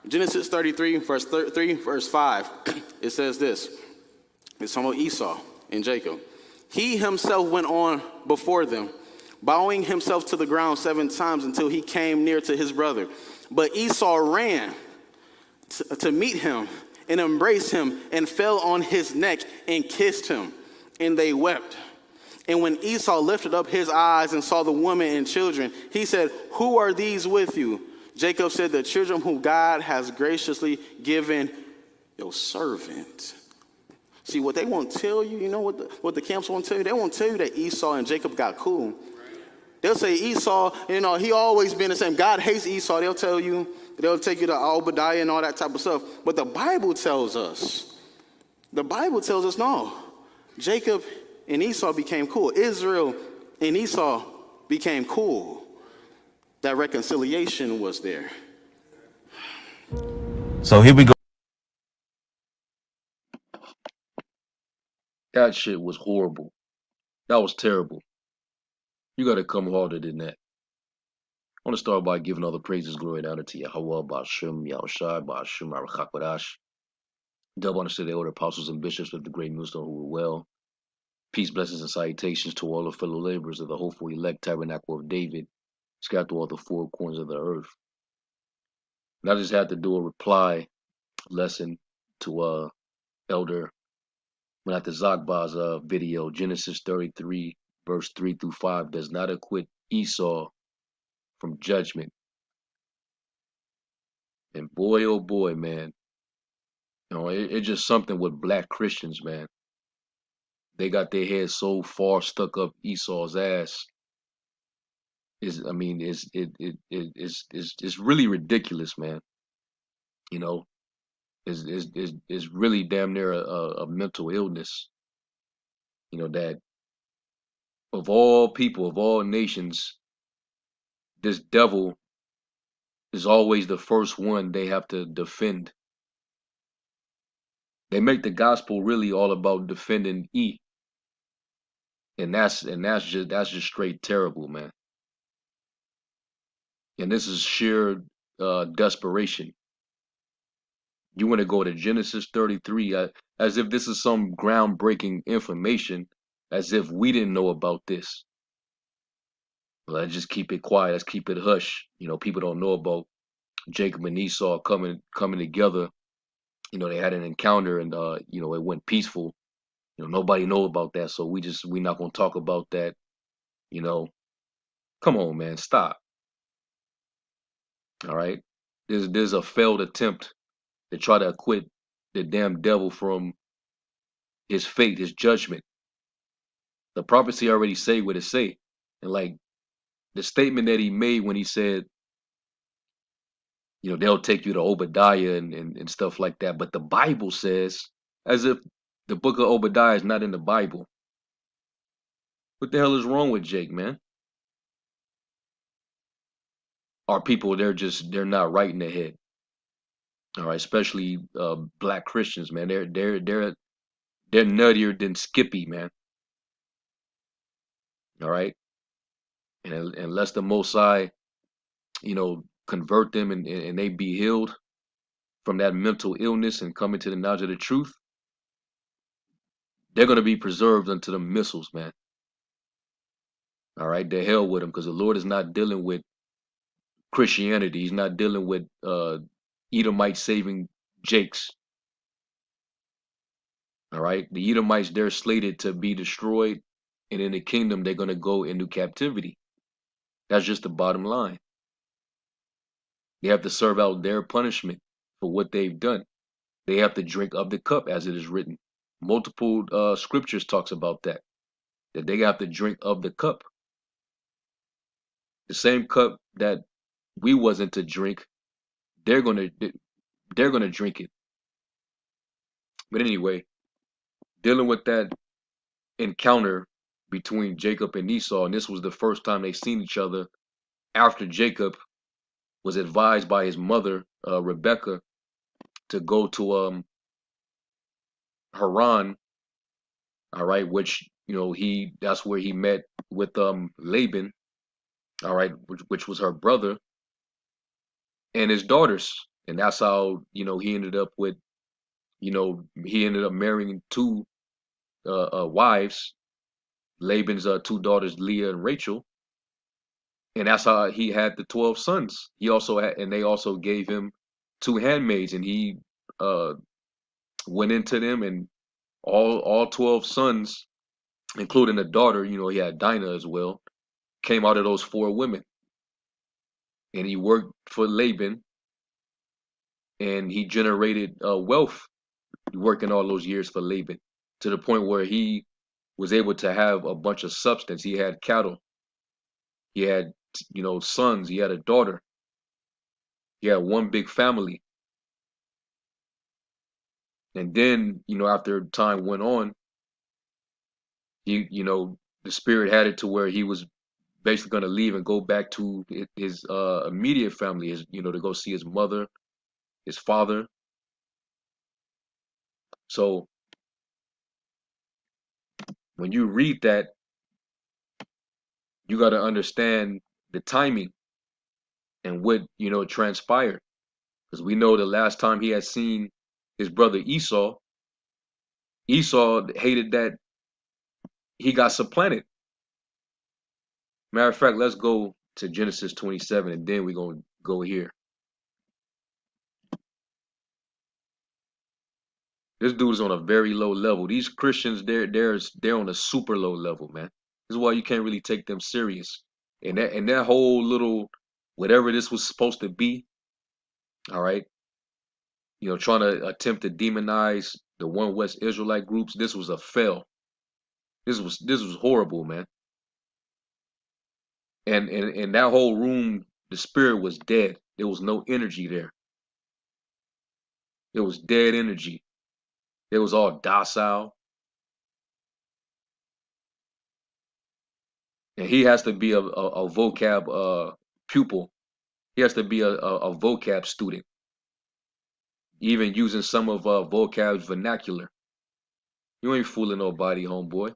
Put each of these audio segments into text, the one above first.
Genesis 33, verse 3, verse 5, it says this. It's talking about Esau and Jacob. He himself went on before them, bowing himself to the ground 7 times until he came near to his brother. But Esau ran to meet him and embraced him and fell on his neck and kissed him, and they wept. And when Esau lifted up his eyes and saw the woman and children, he said, "Who are these with you?" Jacob said, "The children whom God has graciously given your servant." See, what they won't tell you, you know what the camps won't tell you? They won't tell you that Esau and Jacob got cool. They'll say Esau, he always been the same. God hates Esau. They'll take you to Obadiah and all that type of stuff. But the Bible tells us no. Jacob and Esau became cool. Israel and Esau became cool. That reconciliation was there. So here we go. That shit was horrible. That was terrible. You got to come harder than that. I want to start by giving all the praises, glory, and honor to YAHAWAH, BaHa, YAHAWASHI, BaHa, QADASH. Double honor to the elder apostles and bishops of the great millstone who were well. Peace, blessings, and salutations to all the fellow laborers of the hopeful elect tabernacle of David, scattered through all the 4 corners of the earth. And I just had to do a reply lesson to Elder Menathe Zagba's video. Genesis 33, verse 3 through 5 does not acquit Esau from judgment. And boy, oh boy, man, it's just something with black Christians, man. They got their heads so far stuck up Esau's ass. It's really ridiculous, man. It's really damn near a mental illness. That of all people, of all nations, this devil is always the first one they have to defend. They make the gospel really all about defending E. And that's just straight terrible, man. And this is sheer desperation. You want to go to Genesis 33 as if this is some groundbreaking information, as if we didn't know about this. Let's just keep it quiet. Let's keep it hush. People don't know about Jacob and Esau coming together. They had an encounter and it went peaceful. Nobody know about that, so we not gonna talk about that. Come on, man, stop. All right, there's a failed attempt to try to acquit the damn devil from his fate, his judgment. The prophecy already say what it say, and like the statement that he made when he said, they'll take you to Obadiah and stuff like that. But the Bible says, as if the book of Obadiah is not in the Bible. What the hell is wrong with Jake, man? Our people, they're not right in the head. All right, especially black Christians, man. They're nuttier than Skippy, man. All right, and unless the Most High, convert them and they be healed from that mental illness and come into the knowledge of the truth, they're gonna be preserved unto the missiles, man. All right, the hell with them, because the Lord is not dealing with Christianity. He's not dealing with Edomites saving Jakes. All right, the Edomites, they're slated to be destroyed, and in the kingdom they're going to go into captivity. That's just the bottom line. They have to serve out their punishment for what they've done. They have to drink of the cup, as it is written. Multiple scriptures talks about that they have to drink of the cup. The same cup that we wasn't to drink, they're gonna drink it. But anyway, dealing with that encounter between Jacob and Esau, and this was the first time they seen each other after Jacob was advised by his mother, Rebecca, to go to Haran. All right, which that's where he met with Laban. All right, which was her brother and his daughters And that's how, he ended up with, he ended up marrying two wives, Laban's two daughters, Leah and Rachel. And that's how he had the 12 sons. He also had, and they also gave him two handmaids, and he uh, went into them, and all 12 sons, including a daughter, he had Dinah as well, came out of those four women. And he worked for Laban, and he generated wealth working all those years for Laban, to the point where he was able to have a bunch of substance. He had cattle, he had, sons, he had a daughter, he had one big family. And then, after time went on, the spirit had it to where he was basically going to leave and go back to his immediate family, to go see his mother, his father. So when you read that, you got to understand the timing and what, transpired. Because we know the last time he had seen his brother Esau, Esau hated that he got supplanted. Matter of fact, let's go to Genesis 27, and then we're going to go here. This dude's on a very low level. These Christians, they're on a super low level, man. This is why you can't really take them serious. And that whole little whatever this was supposed to be, all right, trying to attempt to demonize the One West Israelite groups. This was a fail. This was horrible, man. And in that whole room, the spirit was dead. There was no energy there. It was dead energy. It was all docile. And he has to be a vocab pupil. He has to be a vocab student, even using some of vocab's vernacular. You ain't fooling nobody, homeboy.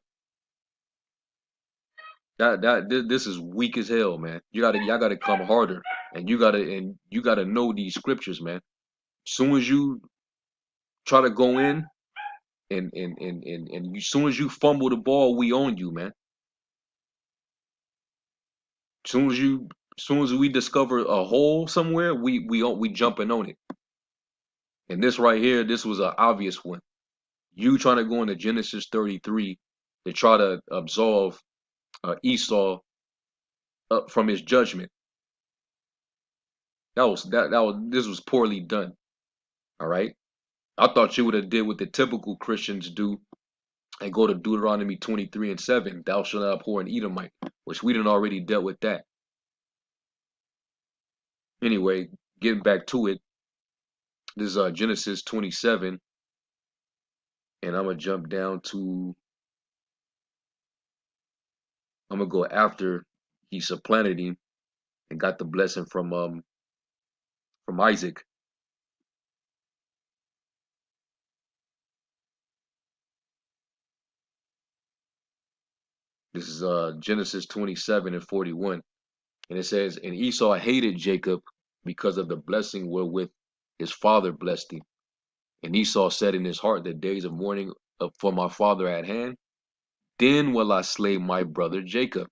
This is weak as hell, man. Y'all gotta come harder, and you gotta know these scriptures, man. Soon as you try to go in, and soon as you fumble the ball, we own you, man. Soon as we discover a hole somewhere, we jumping on it. And this right here, this was an obvious one. You trying to go into Genesis 33 to try to absolve Esau from his judgment. This was poorly done. All right. I thought you would have did what the typical Christians do and go to Deuteronomy 23:7. Thou shalt not abhor an Edomite, which we done already dealt with that. Anyway, getting back to it. This is Genesis 27. And I'm going to jump down to, I'm going to go after he supplanted him and got the blessing from Isaac. This is Genesis 27:41. And it says, and Esau hated Jacob because of the blessing wherewith his father blessed him. And Esau said in his heart, the days of mourning for my father at hand, then will I slay my brother Jacob.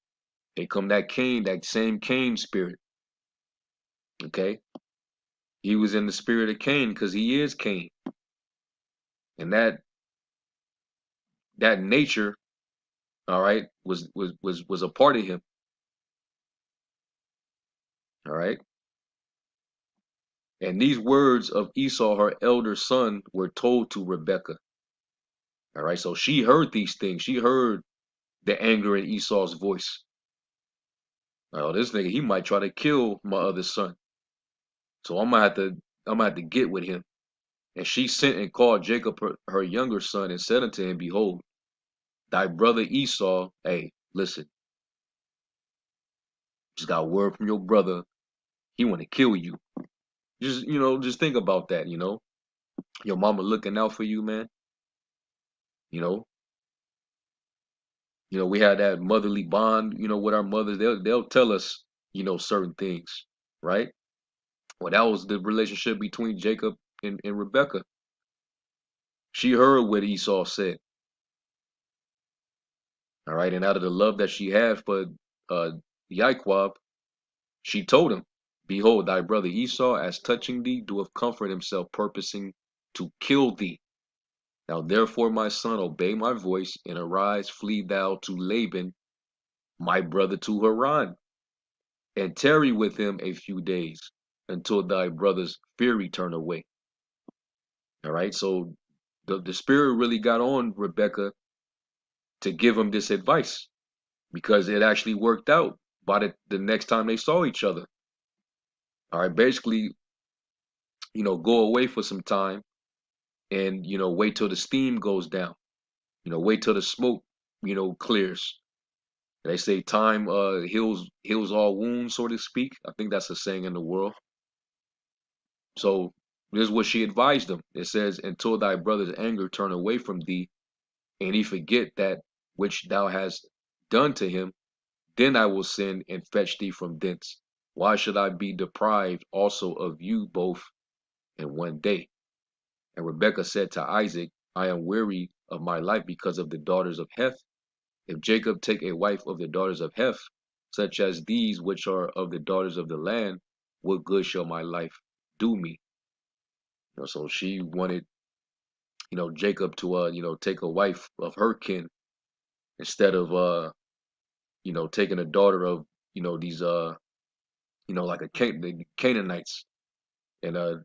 Here come that Cain, that same Cain spirit. Okay? He was in the spirit of Cain because he is Cain. And that nature, all right, was a part of him. All right. And these words of Esau, her elder son, were told to Rebekah. All right. So she heard these things. She heard the anger in Esau's voice. Oh, this nigga, he might try to kill my other son. So I'm gonna have to get with him. And she sent and called Jacob, her younger son, and said unto him, behold, thy brother Esau, hey, listen, just got word from your brother. He want to kill you. Just think about that, Your mama looking out for you, man. We had that motherly bond, with our mothers. They'll tell us, certain things, right? Well, that was the relationship between Jacob and Rebekah. She heard what Esau said. All right, and out of the love that she had for Yaquab, she told him, "Behold, thy brother Esau, as touching thee, doeth comfort himself, purposing to kill thee. Now therefore, my son, obey my voice, and arise, flee thou to Laban, my brother, to Haran, and tarry with him a few days, until thy brother's fear return away." All right, so the spirit really got on Rebekah to give him this advice, because it actually worked out by the next time they saw each other. All right, basically, go away for some time and, wait till the steam goes down, wait till the smoke, clears. They say time heals all wounds, so to speak. I think that's a saying in the world. So this is what she advised him. It says, "Until thy brother's anger turn away from thee, and he forget that which thou hast done to him, then I will send and fetch thee from thence. Why should I be deprived also of you both in one day?" And Rebekah said to Isaac, "I am weary of my life because of the daughters of Heth. If Jacob take a wife of the daughters of Heth, such as these which are of the daughters of the land, what good shall my life do me?" So she wanted, Jacob to, take a wife of her kin instead of, taking a daughter of, these, like the Canaanites. And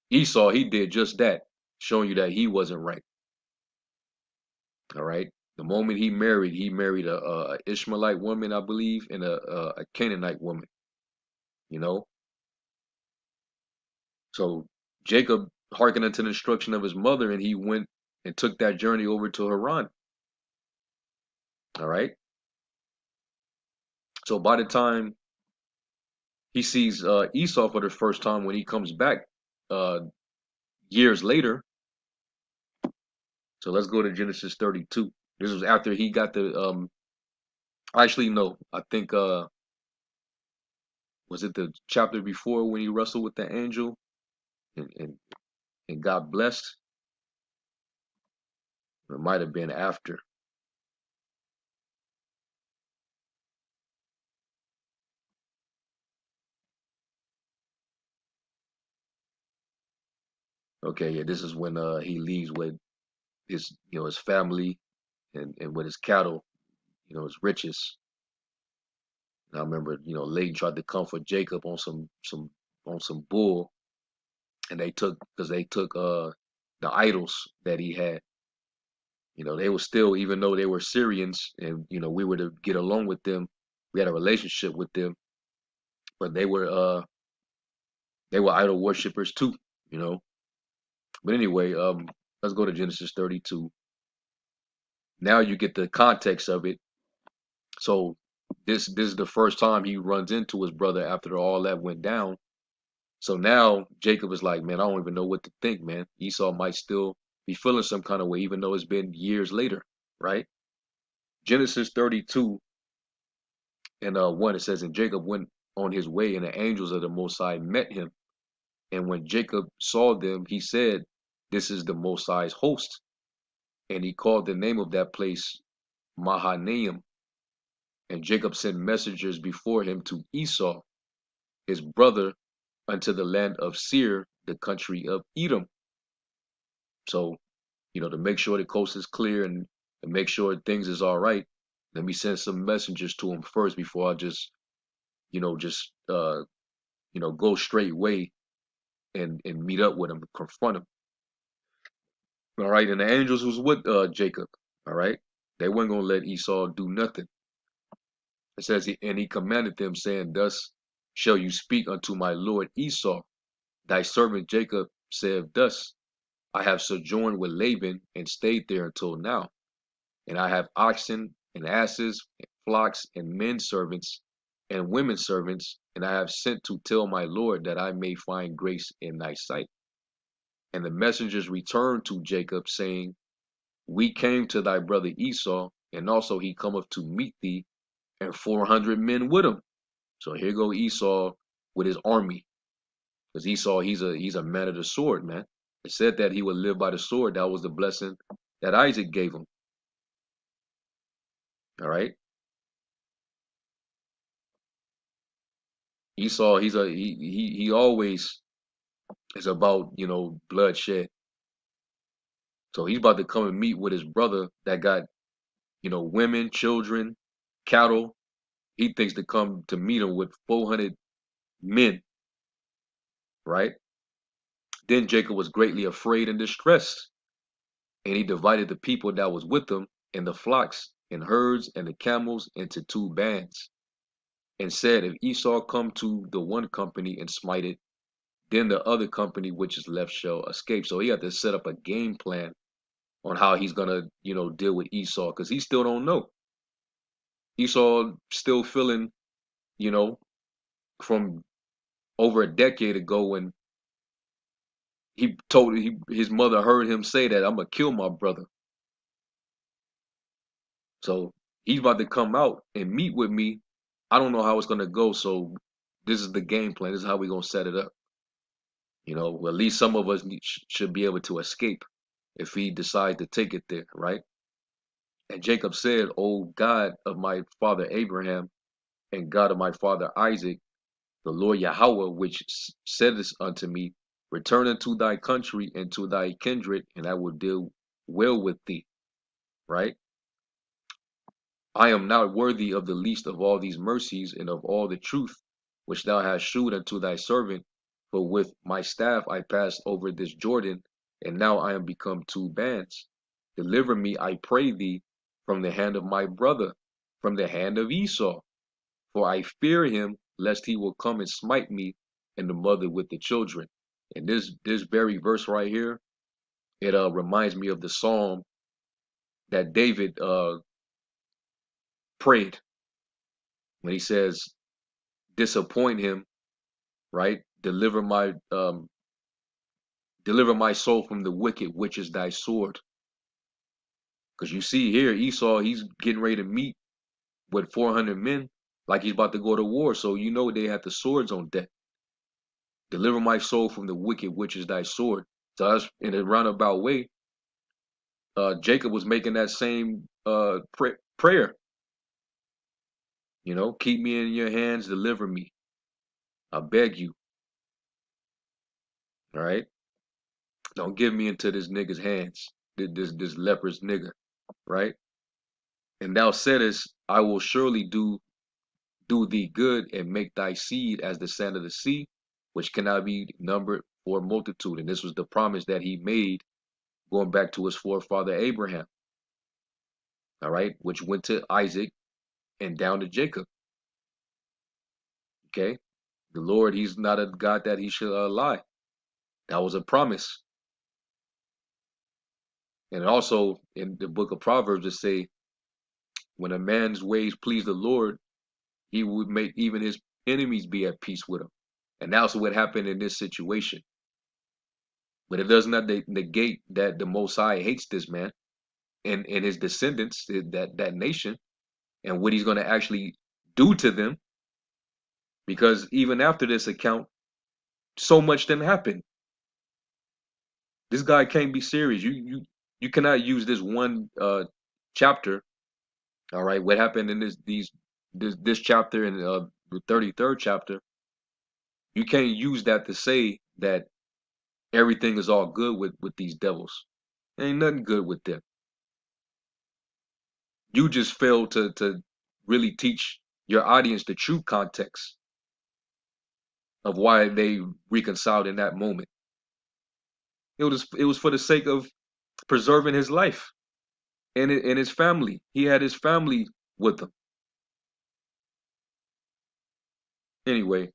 Esau, he did just that, showing you that he wasn't right. All right. The moment he married a Ishmaelite woman, I believe, and a Canaanite woman. So Jacob hearkened unto the instruction of his mother, and he went and took that journey over to Haran. All right. So by the time he sees Esau for the first time, when he comes back uh, years later. So let's go to Genesis 32. This was after he got the actually no, I think was it the chapter before when he wrestled with the angel and got blessed? It might have been after. Okay, yeah, this is when he leaves with his his family and with his cattle, his riches. And I remember, Laban tried to comfort Jacob on some bull, and they took the idols that he had. They were still, even though they were Syrians, and we were to get along with them, we had a relationship with them, but they were idol worshippers too, you know. But anyway, let's go to Genesis 32. Now you get the context of it. So this is the first time he runs into his brother after all that went down. So now Jacob is like, man, I don't even know what to think, man. Esau might still be feeling some kind of way, even though it's been years later, right? Genesis 32 and 1, it says, "And Jacob went on his way, and the angels of the Most High met him. And when Jacob saw them, he said, This is the Most High's host. And he called the name of that place Mahanaim. And Jacob sent messengers before him to Esau, his brother, unto the land of Seir, the country of Edom." So, to make sure the coast is clear and make sure things is all right, let me send some messengers to him first before I just, go straight way and meet up with him, confront him. All right, and the angels was with Jacob. All right, they weren't gonna let Esau do nothing. It says, and he commanded them, saying, "Thus shall you speak unto my lord Esau. Thy servant Jacob said thus, I have sojourned with Laban and stayed there until now. And I have oxen and asses, and flocks and men servants and women servants, and I have sent to tell my lord that I may find grace in thy sight." And the messengers returned to Jacob, saying, "We came to thy brother Esau, and also he cometh to meet thee, and 400 men with him." So here go Esau with his army. Because Esau, he's a man of the sword, man. It said that he would live by the sword. That was the blessing that Isaac gave him. All right. Esau, he always is about, bloodshed. So he's about to come and meet with his brother that got, women, children, cattle. He thinks to come to meet him with 400 men, right? Then Jacob was greatly afraid and distressed, and he divided the people that was with him and the flocks and herds and the camels into two bands, and said, if Esau come to the one company and smite it, then the other company which is left shall escape. So he had to set up a game plan on how he's gonna, deal with Esau, because he still don't know. Esau still feeling, you know, from over a decade ago when his mother heard him say that I'm gonna kill my brother. So he's about to come out and meet with me. I don't know how it's gonna go. So this is the game plan. This is how we're gonna set it up. Well, at least some of us should be able to escape if he decides to take it there, right? And Jacob said, O God of my father Abraham and God of my father Isaac, the Lord Yahawah, which saidest unto me, return unto thy country and to thy kindred, and I will deal well with thee, right? I am not worthy of the least of all these mercies and of all the truth which thou hast shewed unto thy servant, for with my staff I passed over this Jordan, and now I am become two bands. Deliver me, I pray thee, from the hand of my brother, from the hand of Esau, for I fear him, lest he will come and smite me and the mother with the children. And this very verse right here, it reminds me of the psalm that David prayed when he says, disappoint him, right? Deliver my soul from the wicked, which is thy sword. Because you see here, Esau, he's getting ready to meet with 400 men, like he's about to go to war. So they had the swords on deck. Deliver my soul from the wicked, which is thy sword. So that's in a roundabout way. Jacob was making that same prayer. Keep me in your hands, deliver me. I beg you. All right. Don't give me into this nigga's hands. This leprous nigga. Right. And thou saidest, I will surely do thee good and make thy seed as the sand of the sea, which cannot be numbered for multitude. And this was the promise that he made going back to his forefather Abraham. All right. Which went to Isaac and down to Jacob. Okay. The Lord, he's not a God that he should lie. That was a promise. And also in the book of Proverbs, it say, when a man's ways please the Lord, he would make even his enemies be at peace with him. And that's what happened in this situation. But it does not negate that the Most High hates this man and his descendants, that nation, and what he's going to actually do to them. Because even after this account, so much didn't happen. This guy can't be serious. You cannot use this one chapter. All right, what happened in this chapter and the 33rd chapter? You can't use that to say that everything is all good with these devils. Ain't nothing good with them. You just fail to really teach your audience the true context of why they reconciled in that moment. It was for the sake of preserving his life and his family. He had his family with him. Anyway,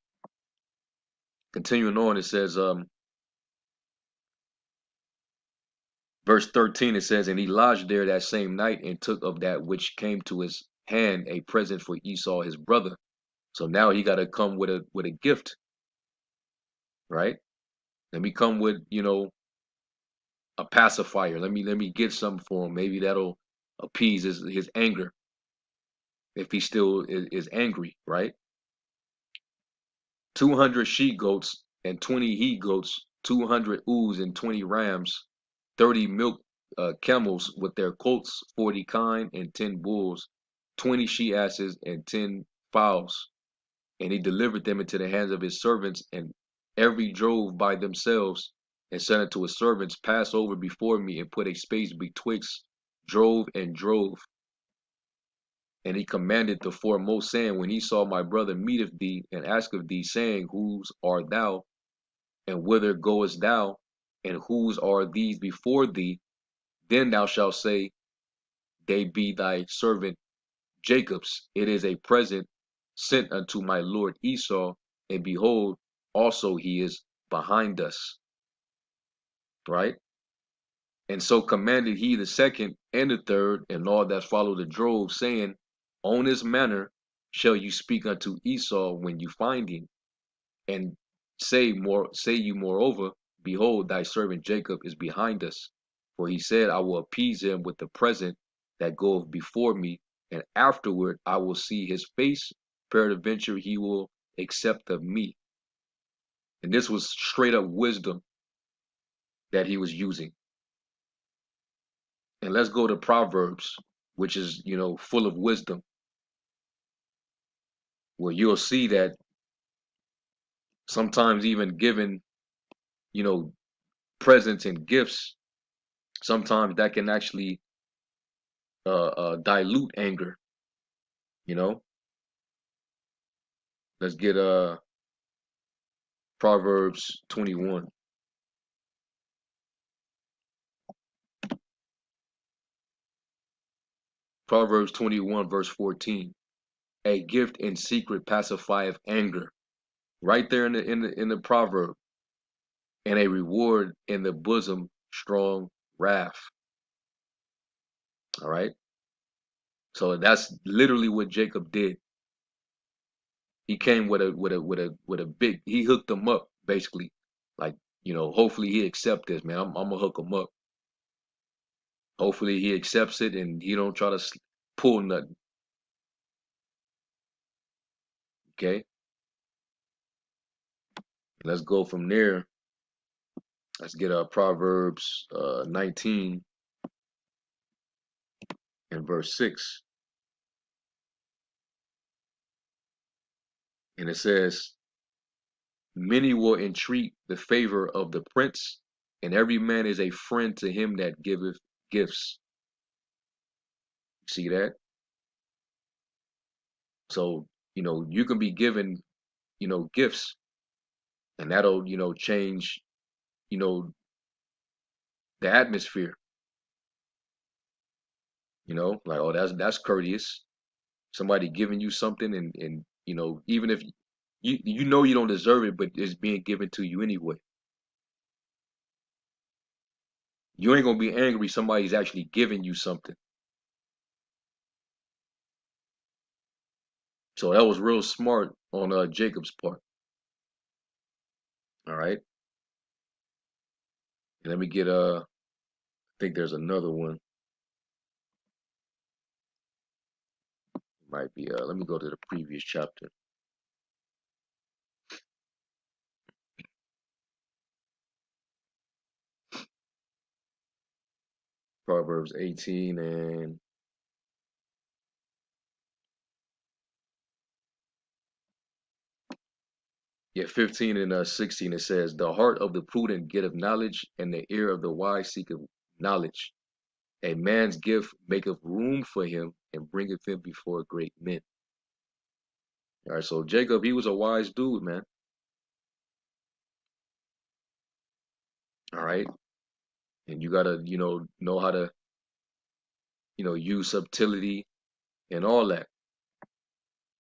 continuing on, it says, verse 13, it says, and he lodged there that same night and took of that which came to his hand a present for Esau his brother. So now he got to come with a gift, right? Let me come with a pacifier. Let me get something for him. Maybe that'll appease his anger if he still is angry, right? 200 she goats and 20 he goats, 200 ewes and 20 rams, 30 milk camels with their colts, 40 kine and 10 bulls, 20 she asses and 10 fowls. And he delivered them into the hands of his servants, and every drove by themselves, and said unto his servants, Pass over before me, and put a space betwixt drove and drove. And he commanded the foremost, saying, When Esau my brother meeteth thee, and asketh thee, saying, Whose art thou, and whither goest thou, and whose are these before thee? Then thou shalt say, They be thy servant Jacob's. It is a present sent unto my lord Esau, and behold, also he is behind us. Right? And so commanded he the second and the third, and all that follow the drove, saying, On this manner shall you speak unto Esau when you find him, and say you moreover, Behold, thy servant Jacob is behind us. For he said, I will appease him with the present that goeth before me, and afterward I will see his face, peradventure he will accept of me. And this was straight up wisdom that he was using. And let's go to Proverbs, which is, full of wisdom, where you'll see that sometimes even giving, presents and gifts, sometimes that can actually dilute anger. Let's get Proverbs 21. Proverbs 21 verse 14. A gift in secret pacifieth anger. Right there in the proverb. And a reward in the bosom strong wrath. All right. So that's literally what Jacob did. He came with a big. He hooked them up basically, like hopefully he accepts this, man. I'm gonna hook him up. Hopefully he accepts it and he don't try to pull nothing. Okay, let's go from there. Let's get Proverbs 19 and verse 6, and it says, "Many will entreat the favor of the prince, and every man is a friend to him that giveth gifts." See that? So you can be given gifts, and that'll change the atmosphere. Like, oh, that's courteous. Somebody giving you something, and even if you don't deserve it, but it's being given to you anyway. You ain't gonna be angry. Somebody's actually giving you something. So that was real smart on Jacob's part. All right. And let me get I think there's another one. Might be let me go to the previous chapter. Proverbs 18 and yeah, 15 and 16. It says, "The heart of the prudent getteth knowledge, and the ear of the wise seeketh knowledge. A man's gift maketh room for him, and bringeth him before great men." All right, so Jacob, he was a wise dude, man. All right, and you gotta, know how to, use subtlety and all that.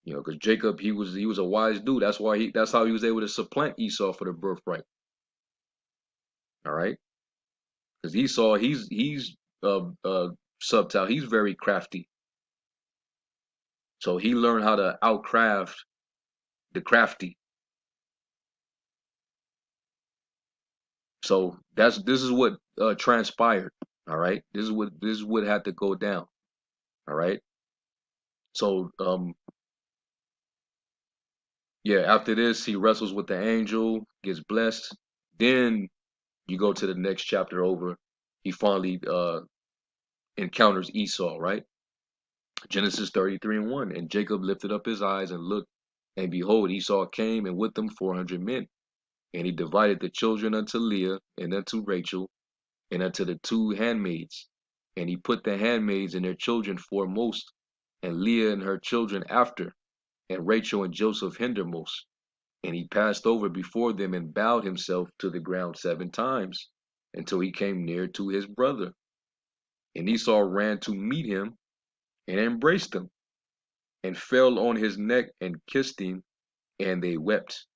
Because Jacob, he was a wise dude. That's how he was able to supplant Esau for the birthright. All right, because Esau, he's subtle. He's very crafty. So he learned how to outcraft the crafty. So this is what transpired. All right, this is what had to go down. All right. So Yeah, after this, he wrestles with the angel, gets blessed. Then you go to the next chapter over. He finally encounters Esau, right? Genesis 33 and 1. And Jacob lifted up his eyes and looked, and behold, Esau came, and with them 400 men. And he divided the children unto Leah and unto Rachel and unto the two handmaids. And he put the handmaids and their children foremost, and Leah and her children after, and Rachel and Joseph hindermost. And he passed over before them and bowed himself to the ground 7 times, until he came near to his brother. And Esau ran to meet him and embraced him, and fell on his neck and kissed him, and they wept.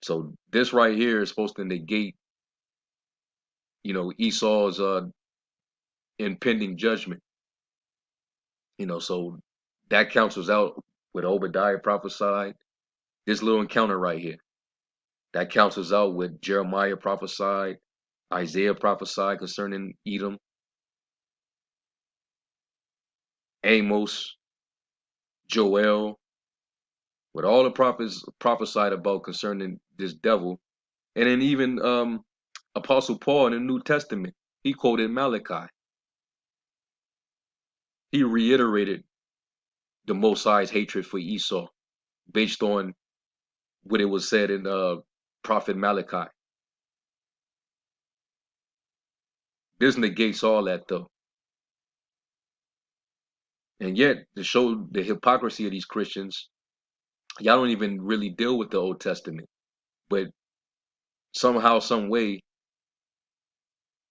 So this right here is supposed to negate, Esau's impending judgment. So that cancels out what Obadiah prophesied. This little encounter right here, that cancels out what Jeremiah prophesied, Isaiah prophesied concerning Edom, Amos, Joel, what all the prophets prophesied about concerning this devil. And then even Apostle Paul in the New Testament, he quoted Malachi. He reiterated the Most High's hatred for Esau based on what it was said in Prophet Malachi. This negates all that though. And yet, to show the hypocrisy of these Christians, y'all don't even really deal with the Old Testament. But somehow, some way,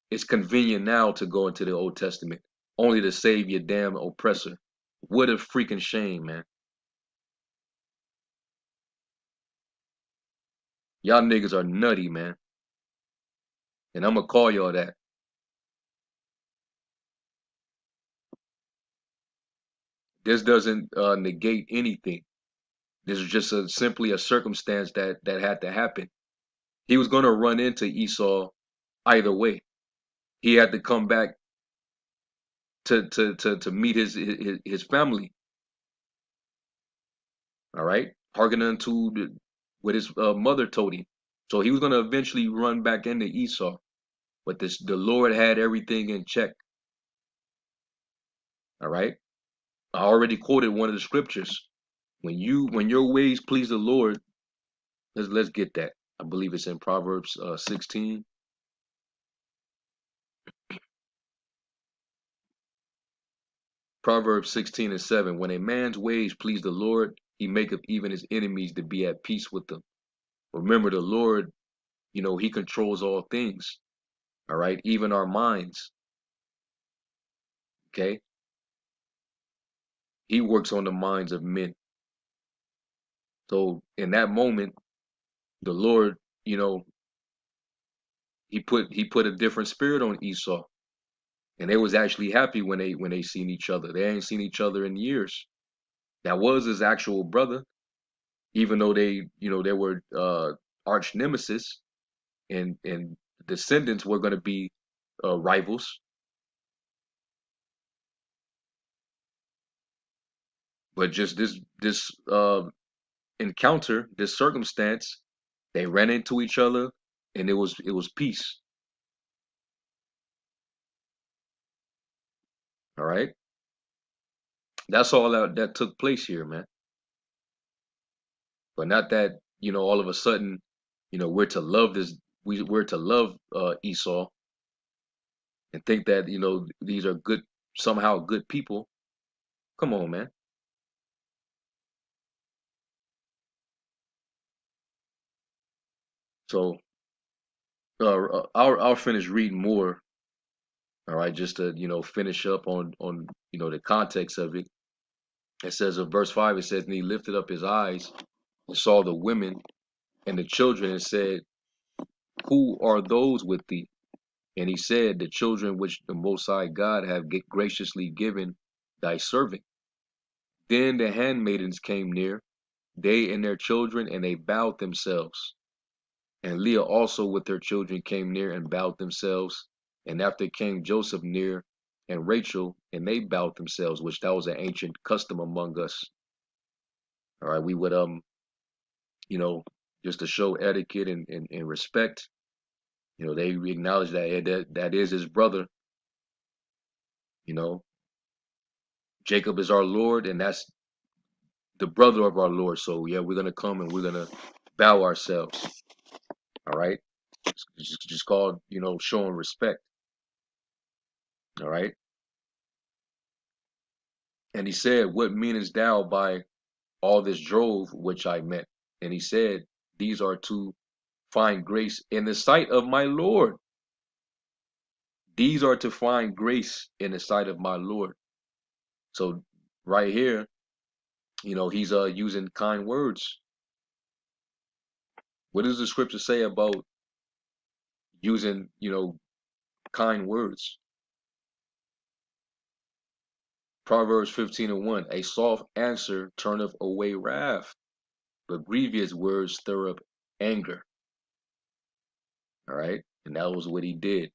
it's convenient now to go into the Old Testament, only to save your damn oppressor. What a freaking shame, man. Y'all niggas are nutty, man. And I'm gonna call y'all that. This doesn't negate anything. This is just simply a circumstance that had to happen. He was gonna run into Esau either way. He had to come back to meet his family. All right, hearken unto what his mother told him. So he was gonna eventually run back into Esau, but the Lord had everything in check. All right, I already quoted one of the scriptures. When your ways please the Lord, let's get that. I believe it's in Proverbs 16. Proverbs 16 and 7. When a man's ways please the Lord, he maketh even his enemies to be at peace with them. Remember, the Lord, he controls all things. All right, even our minds. Okay, he works on the minds of men. So in that moment, the Lord, he put a different spirit on Esau, and they was actually happy when they seen each other. They ain't seen each other in years. That was his actual brother, even though they were arch nemesis, and descendants were going to be rivals. But just this encounter, this circumstance, they ran into each other, and it was peace. All right, that's all that took place here, man. But not that all of a sudden, we're to love we're to love Esau and think that these are good, somehow good people. Come on, man. So I'll finish reading more. All right, just to finish up on the context of it. It says in verse 5, it says, and he lifted up his eyes and saw the women and the children, and said, who are those with thee? And he said, the children which the Most High God have graciously given thy servant. Then the handmaidens came near, they and their children, and they bowed themselves. And Leah also with her children came near and bowed themselves. And after came Joseph near, and Rachel, and they bowed themselves, which that was an ancient custom among us. All right, we would you know, just to show etiquette and respect, you know, they acknowledge that that is his brother. You know, Jacob is our Lord, and that's the brother of our Lord. So yeah, we're gonna come and we're gonna bow ourselves. All right, it's just called, you know, showing respect. All right, and he said, "What meanest thou by all this drove which I met?" And he said, "These are to find grace in the sight of my Lord." These are to find grace in the sight of my Lord. So right here, you know, he's using kind words. What does the scripture say about using, you know, kind words? Proverbs 15:1, a soft answer turneth away wrath, but grievous words stir up anger. All right, and that was what he did.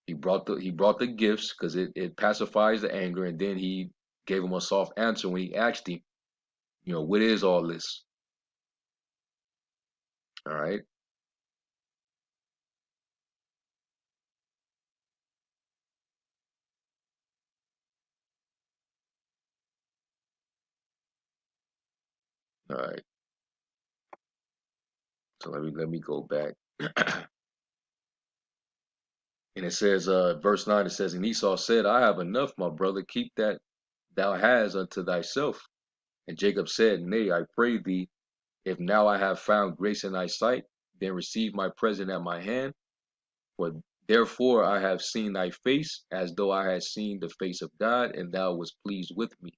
He brought the gifts because it pacifies the anger, and then he gave him a soft answer when he asked him, you know, what is all this? All right. All right. So let me go back. And it says, verse 9, it says, and Esau said, I have enough, my brother, keep that thou hast unto thyself. And Jacob said, nay, I pray thee, if now I have found grace in thy sight, then receive my present at my hand. For therefore I have seen thy face, as though I had seen the face of God, and thou wast pleased with me.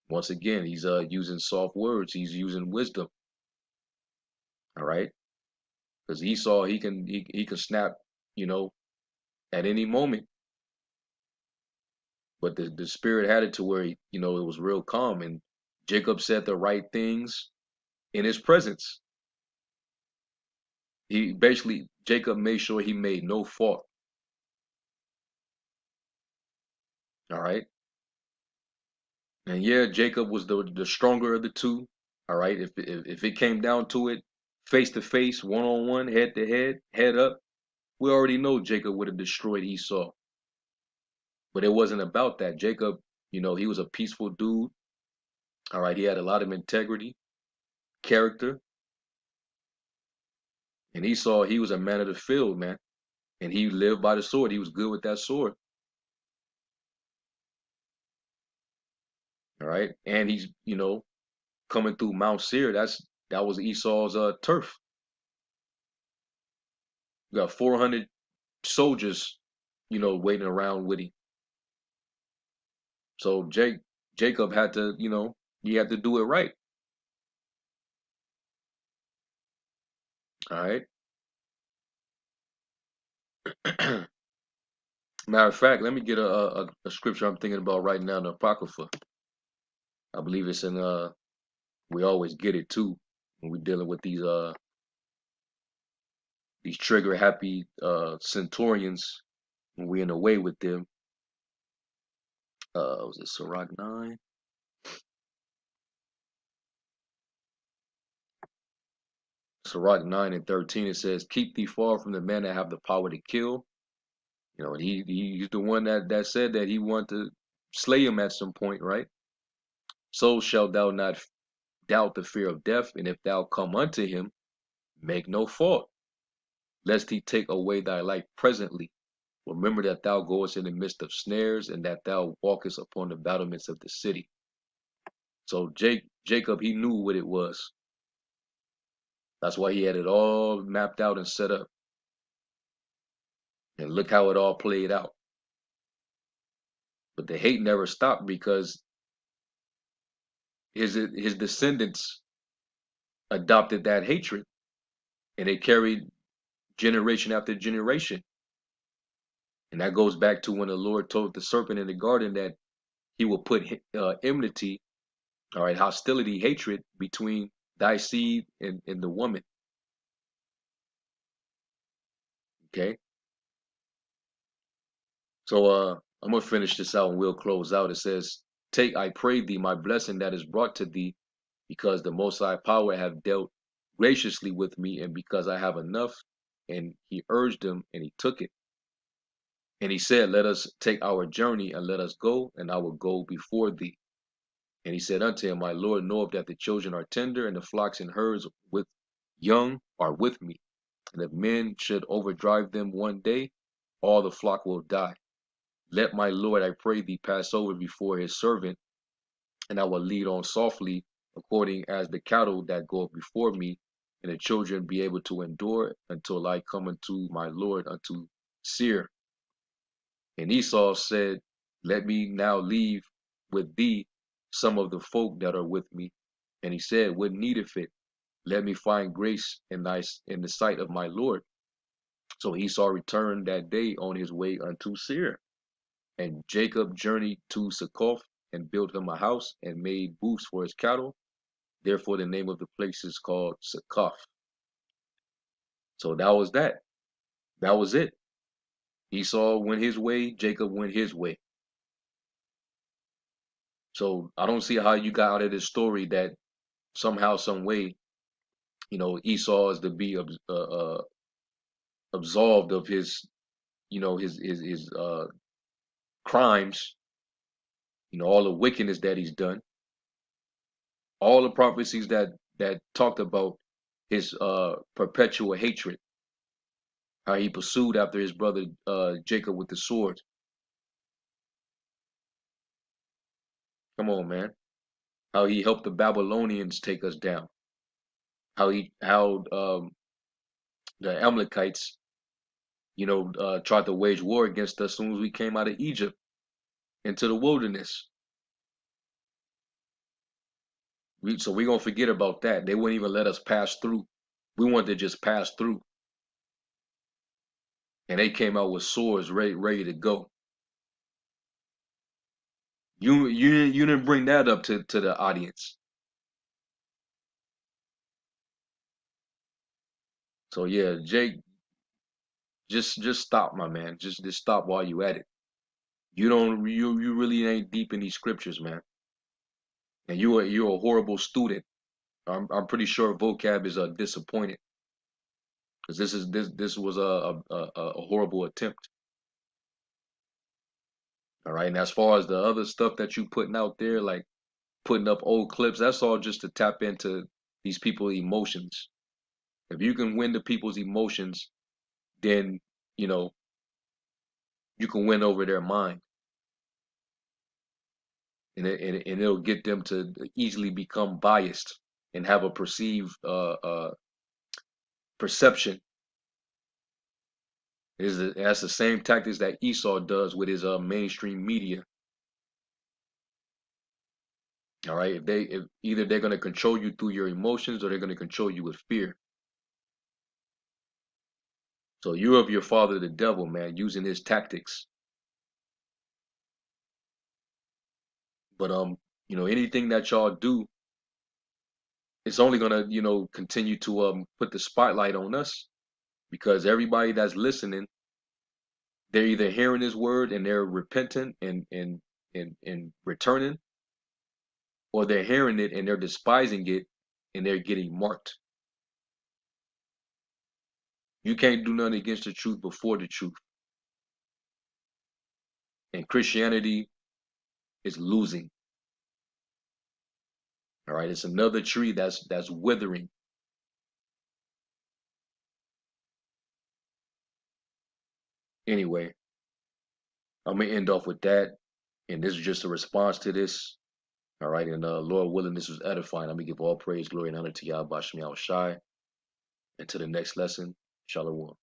Once again, he's using soft words. He's using wisdom. All right, because Esau, he can snap, you know, at any moment. But the spirit had it to where he, you know, it was real calm, and Jacob said the right things in his presence. He basically, Jacob made sure he made no fault. All right. And yeah, Jacob was the stronger of the two. All right. If it came down to it, face to face, one on one, head to head, head up, we already know Jacob would have destroyed Esau. But it wasn't about that. Jacob, you know, he was a peaceful dude. All right. He had a lot of integrity, character. And Esau, he was a man of the field, man. And he lived by the sword. He was good with that sword. All right. And he's, you know, coming through Mount Seir. That was Esau's turf. You got 400 soldiers, you know, waiting around with him. So Jacob had to, you know, he had to do it right. All right. Matter of fact, let me get a scripture I'm thinking about right now in the Apocrypha. I believe it's in we always get it too when we're dealing with these trigger happy centurions when we're in a way with them. Was it Sirach 9? Sirach 9:13, it says, keep thee far from the man that have the power to kill. You know, and he's the one that said that he wanted to slay him at some point, right? So shalt thou not doubt the fear of death, and if thou come unto him, make no fault, lest he take away thy life presently. Remember that thou goest in the midst of snares, and that thou walkest upon the battlements of the city. So Jacob, he knew what it was. That's why he had it all mapped out and set up. And look how it all played out. But the hate never stopped because his descendants adopted that hatred, and it carried generation after generation. And that goes back to when the Lord told the serpent in the garden that he will put enmity, all right, hostility, hatred between thy seed and the woman. Okay. So I'm gonna finish this out and we'll close out. It says, take, I pray thee, my blessing that is brought to thee, because the Most High Power have dealt graciously with me, and because I have enough. And he urged him, and he took it. And he said, let us take our journey, and let us go, and I will go before thee. And he said unto him, my Lord knoweth that the children are tender, and the flocks and herds with young are with me. And if men should overdrive them one day, all the flock will die. Let my Lord, I pray thee, pass over before his servant, and I will lead on softly, according as the cattle that go before me, and the children be able to endure until I come unto my Lord, unto Seir. And Esau said, let me now leave with thee some of the folk that are with me. And he said, what needeth it? Let me find grace in the sight of my Lord. So Esau returned that day on his way unto Seir. And Jacob journeyed to Succoth, and built him a house, and made booths for his cattle. Therefore the name of the place is called Succoth. So that was that. That was it. Esau went his way, Jacob went his way. So I don't see how you got out of this story that somehow, some way, Esau is to be absolved of his, his crimes, all the wickedness that he's done, all the prophecies that talked about his perpetual hatred, how he pursued after his brother Jacob with the sword. Come on, man. How he helped the Babylonians take us down. How the Amalekites, tried to wage war against us as soon as we came out of Egypt into the wilderness. So we're going to forget about that. They wouldn't even let us pass through. We wanted to just pass through. And they came out with swords ready to go. You didn't bring that up to the audience. So yeah, Jake, just stop, my man. Just stop while you at it. You really ain't deep in these scriptures, man. And you're a horrible student. I'm pretty sure Vocab is disappointed, because this was a horrible attempt. All right, and as far as the other stuff that you putting out there, like putting up old clips, that's all just to tap into these people's emotions. If you can win the people's emotions, then you can win over their mind, and it'll get them to easily become biased and have a perceived perception. That's the same tactics that Esau does with his mainstream media. All right, if either they're going to control you through your emotions, or they're going to control you with fear. So you're of your father the devil, man, using his tactics. But anything that y'all do, it's only gonna continue to put the spotlight on us, because everybody that's listening, they're either hearing his word and they're repentant and returning, or they're hearing it and they're despising it and they're getting marked. You can't do nothing against the truth before the truth. And Christianity is losing. All right, it's another tree that's withering. Anyway, I'm gonna end off with that, and this is just a response to this. All right, and Lord willing, this was edifying. I'm gonna give all praise, glory, and honor to YAHAWASHI. And to the next lesson, Shalom.